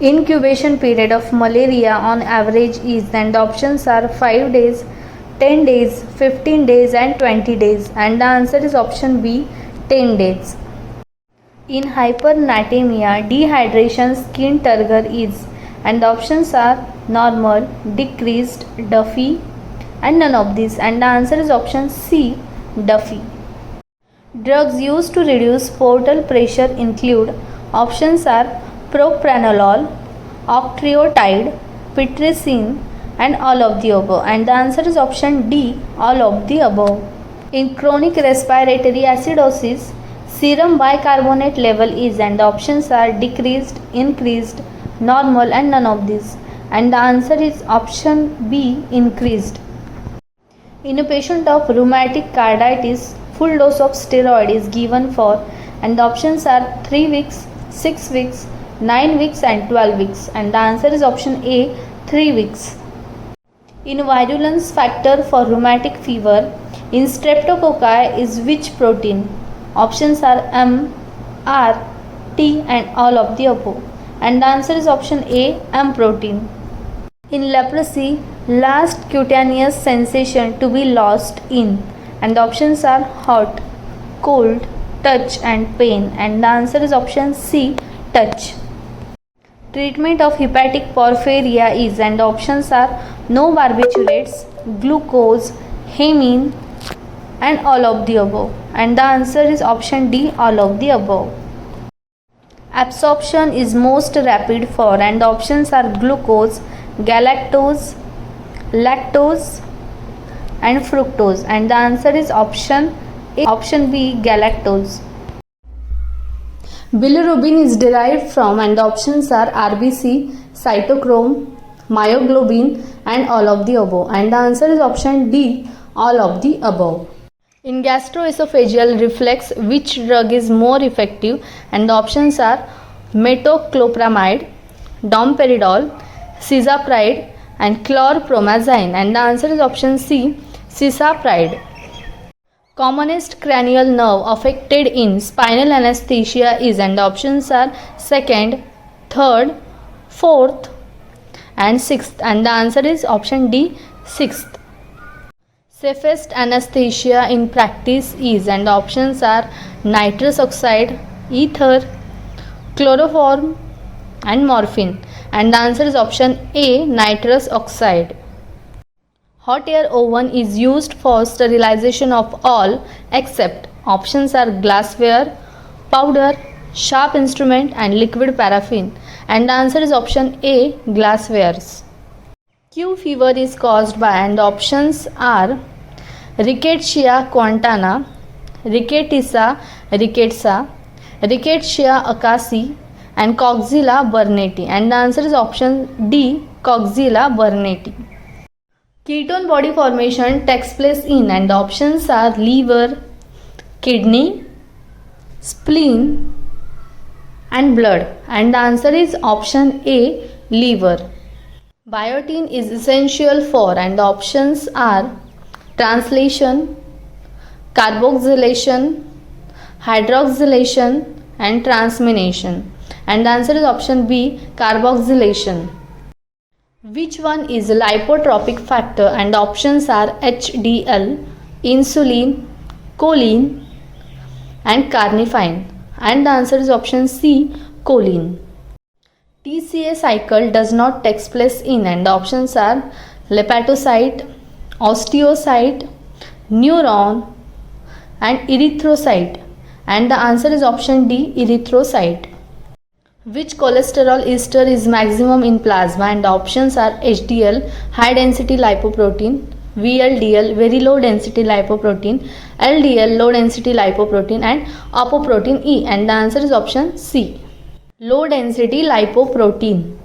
Incubation period of malaria on average is, and the options are 5 days, 10 days, 15 days and 20 days, and the answer is option B, 10 days. In hypernatremia, dehydration skin turgor is, and the options are normal, decreased, Duffy and none of these, and the answer is option C, Duffy. Drugs used to reduce portal pressure include, options are propranolol, octreotide, pitracin and all of the above, and the answer is option D, all of the above. In chronic respiratory acidosis, serum bicarbonate level is, and the options are decreased, increased, normal and none of these, and the answer is option B, increased. In a patient of rheumatic carditis, full dose of steroid is given for, and the options are 3 weeks, 6 weeks, 9 weeks and 12 weeks, and the answer is option A, 3 weeks. In virulence factor for rheumatic fever, in streptococci is which protein? Options are M, R, T and all of the above, and the answer is option A, M protein. In leprosy, last cutaneous sensation to be lost in, and the options are hot, cold, touch and pain, and the answer is option C, touch. Treatment of hepatic porphyria is, and the options are no barbiturates, glucose, hemine and all of the above, and the answer is option D, all of the above. Absorption is most rapid for, and the options are glucose, galactose, lactose and fructose, and the answer is option A, option B, galactose. Bilirubin is derived from, and the options are RBC, cytochrome, myoglobin and all of the above, and the answer is option D, all of the above. In gastroesophageal reflux, which drug is more effective? And the options are metoclopramide, domperidone, cisapride and chlorpromazine, and the answer is option C, cisapride. Commonest cranial nerve affected in spinal anesthesia is, and the options are 2nd, 3rd, 4th and 6th, and the answer is option D, 6th. Safest anesthesia in practice is, and the options are nitrous oxide, ether, chloroform and morphine, and the answer is option A, nitrous oxide. Hot air oven is used for sterilization of all except, options are glassware, powder, sharp instrument and liquid paraffin, and the answer is option A, glasswares. Q fever is caused by, and the options are Rickettsia quintana, Rickettsiella, Rickettsia akasi and Coxiella burnetii, and the answer is option D, Coxiella burnetii. Ketone body formation takes place in, and the options are liver, kidney, spleen and blood, and the answer is option A, liver. Biotin is essential for, and the options are translation, carboxylation, hydroxylation and transmination, and the answer is option B, carboxylation. Which one is lipotropic factor? And the options are HDL, insulin, choline and carnitine, and the answer is option C, choline. TCA cycle does not take place in, and the options are hepatocyte, osteocyte, neuron and erythrocyte, and the answer is option D, erythrocyte. Which cholesterol ester is maximum in plasma? And the options are HDL, high density lipoprotein, VLDL, very low density lipoprotein, LDL, low density lipoprotein and apoprotein E, and the answer is option C, low density lipoprotein.